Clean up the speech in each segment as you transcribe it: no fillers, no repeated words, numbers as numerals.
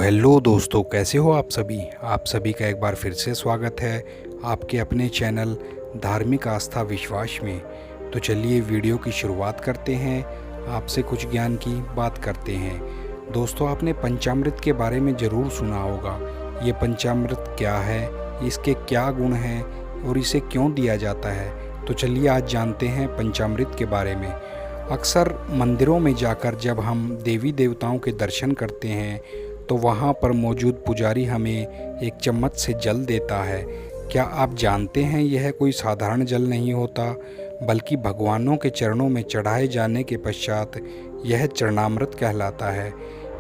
Hello दोस्तों, कैसे हो आप सभी का एक बार फिर से स्वागत है आपके अपने चैनल धार्मिक आस्था विश्वास में। तो चलिए वीडियो की शुरुआत करते हैं, आपसे कुछ ज्ञान की बात करते हैं। दोस्तों, आपने पंचामृत के बारे में ज़रूर सुना होगा। ये पंचामृत क्या है, इसके क्या गुण हैं और इसे क्यों दिया जाता है। तो चलिए आज जानते हैं पंचामृत के बारे में। अक्सर मंदिरों में जाकर जब हम देवी देवताओं के दर्शन करते हैं तो वहाँ पर मौजूद पुजारी हमें एक चम्मच से जल देता है। क्या आप जानते हैं यह कोई साधारण जल नहीं होता, बल्कि भगवानों के चरणों में चढ़ाए जाने के पश्चात यह चरणामृत कहलाता है।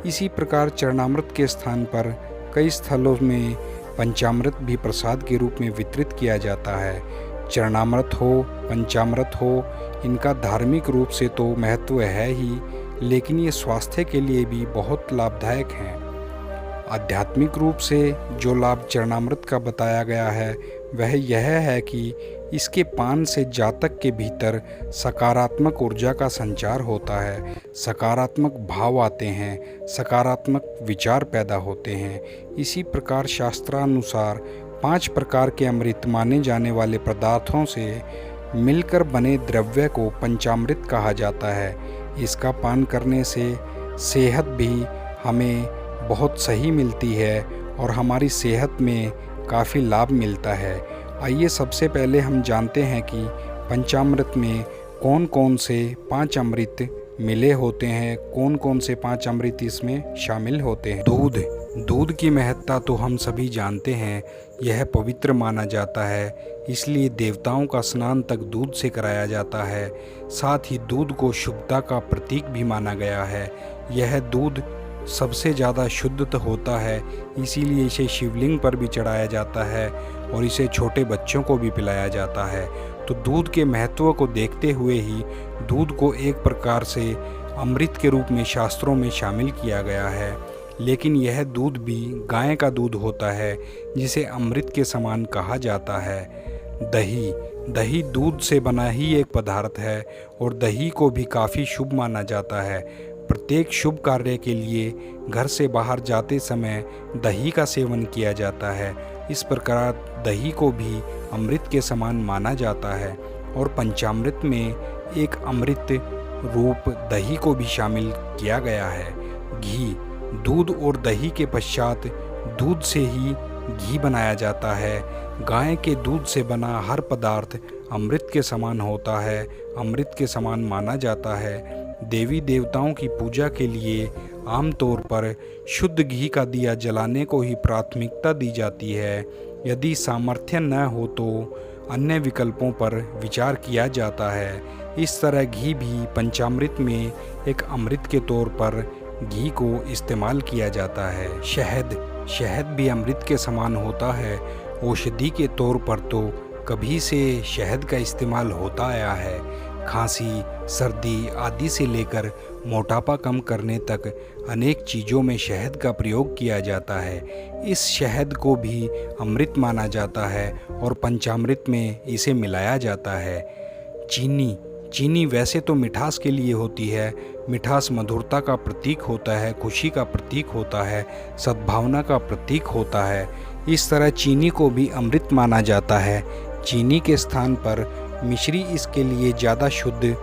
इसी प्रकार चरणामृत के स्थान पर कई स्थलों में पंचामृत भी प्रसाद के रूप में वितरित किया जाता है। चरणामृत हो, पंचामृत हो, इनका धार्मिक रूप से तो महत्व है ही, लेकिन ये स्वास्थ्य के लिए भी बहुत लाभदायक हैं। आध्यात्मिक रूप से जो लाभ चरणामृत का बताया गया है वह यह है कि इसके पान से जातक के भीतर सकारात्मक ऊर्जा का संचार होता है, सकारात्मक भाव आते हैं, सकारात्मक विचार पैदा होते हैं। इसी प्रकार शास्त्रानुसार 5 प्रकार के अमृत माने जाने वाले पदार्थों से मिलकर बने द्रव्य को पंचामृत कहा जाता है। इसका पान करने से सेहत भी हमें बहुत सही मिलती है और हमारी सेहत में काफ़ी लाभ मिलता है। आइए सबसे पहले हम जानते हैं कि पंचामृत में कौन कौन से 5 अमृत मिले होते हैं, कौन कौन से 5 अमृत इसमें शामिल होते हैं। दूध की महत्ता तो हम सभी जानते हैं। यह पवित्र माना जाता है, इसलिए देवताओं का स्नान तक दूध से कराया जाता है। साथ ही दूध को शुद्धता का प्रतीक भी माना गया है। यह दूध सबसे ज़्यादा शुद्ध होता है, इसीलिए इसे शिवलिंग पर भी चढ़ाया जाता है और इसे छोटे बच्चों को भी पिलाया जाता है। तो दूध के महत्व को देखते हुए ही दूध को एक प्रकार से अमृत के रूप में शास्त्रों में शामिल किया गया है। लेकिन यह दूध भी गाय का दूध होता है, जिसे अमृत के समान कहा जाता है। दही दूध से बना ही एक पदार्थ है और दही को भी काफ़ी शुभ माना जाता है। प्रत्येक शुभ कार्य के लिए घर से बाहर जाते समय दही का सेवन किया जाता है। इस प्रकार दही को भी अमृत के समान माना जाता है और पंचामृत में एक अमृत रूप दही को भी शामिल किया गया है। घी, दूध और दही के पश्चात दूध से ही घी बनाया जाता है। गाय के दूध से बना हर पदार्थ अमृत के समान होता है, अमृत के समान माना जाता है। देवी देवताओं की पूजा के लिए आमतौर पर शुद्ध घी का दिया जलाने को ही प्राथमिकता दी जाती है। यदि सामर्थ्य न हो तो अन्य विकल्पों पर विचार किया जाता है। इस तरह घी भी पंचामृत में एक अमृत के तौर पर घी को इस्तेमाल किया जाता है। शहद भी अमृत के समान होता है। औषधि के तौर पर तो कभी से शहद का इस्तेमाल होता आया है। खांसी, सर्दी आदि से लेकर मोटापा कम करने तक अनेक चीज़ों में शहद का प्रयोग किया जाता है। इस शहद को भी अमृत माना जाता है और पंचामृत में इसे मिलाया जाता है। चीनी वैसे तो मिठास के लिए होती है। मिठास मधुरता का प्रतीक होता है, खुशी का प्रतीक होता है, सद्भावना का प्रतीक होता है। इस तरह चीनी को भी अमृत माना जाता है। चीनी के स्थान पर मिश्री इसके लिए ज़्यादा शुद्ध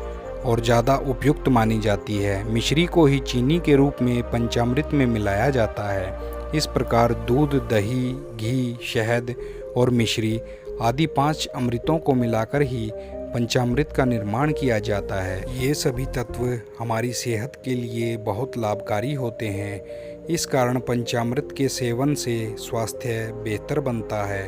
और ज़्यादा उपयुक्त मानी जाती है। मिश्री को ही चीनी के रूप में पंचामृत में मिलाया जाता है। इस प्रकार दूध, दही, घी, शहद और मिश्री आदि 5 अमृतों को मिलाकर ही पंचामृत का निर्माण किया जाता है। ये सभी तत्व हमारी सेहत के लिए बहुत लाभकारी होते हैं। इस कारण पंचामृत के सेवन से स्वास्थ्य बेहतर बनता है।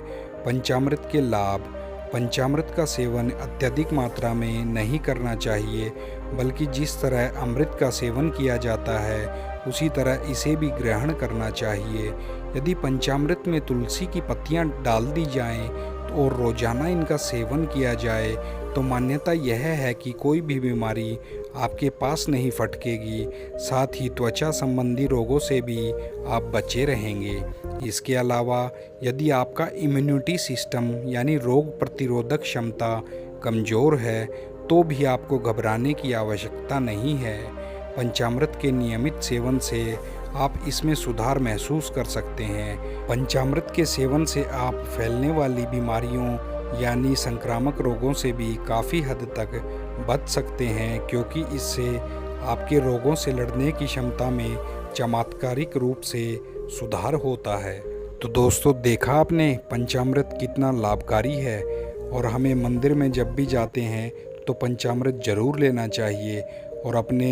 पंचामृत के लाभ: पंचामृत का सेवन अत्यधिक मात्रा में नहीं करना चाहिए, बल्कि जिस तरह अमृत का सेवन किया जाता है उसी तरह इसे भी ग्रहण करना चाहिए। यदि पंचामृत में तुलसी की पत्तियां डाल दी जाएं और रोजाना इनका सेवन किया जाए तो मान्यता यह है कि कोई भी बीमारी आपके पास नहीं फटकेगी। साथ ही त्वचा संबंधी रोगों से भी आप बचे रहेंगे। इसके अलावा यदि आपका इम्यूनिटी सिस्टम यानी रोग प्रतिरोधक क्षमता कमज़ोर है तो भी आपको घबराने की आवश्यकता नहीं है। पंचामृत के नियमित सेवन से आप इसमें सुधार महसूस कर सकते हैं। पंचामृत के सेवन से आप फैलने वाली बीमारियों यानी संक्रामक रोगों से भी काफ़ी हद तक बच सकते हैं, क्योंकि इससे आपके रोगों से लड़ने की क्षमता में चमत्कारिक रूप से सुधार होता है। तो दोस्तों, देखा आपने पंचामृत कितना लाभकारी है, और हमें मंदिर में जब भी जाते हैं तो पंचामृत ज़रूर लेना चाहिए और अपने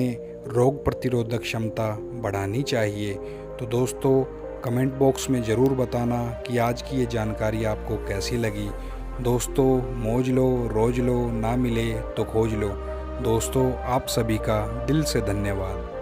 रोग प्रतिरोधक क्षमता बढ़ानी चाहिए। तो दोस्तों, कमेंट बॉक्स में ज़रूर बताना कि आज की ये जानकारी आपको कैसी लगी। दोस्तों, मौज लो रोज लो, ना मिले तो खोज लो। दोस्तों, आप सभी का दिल से धन्यवाद।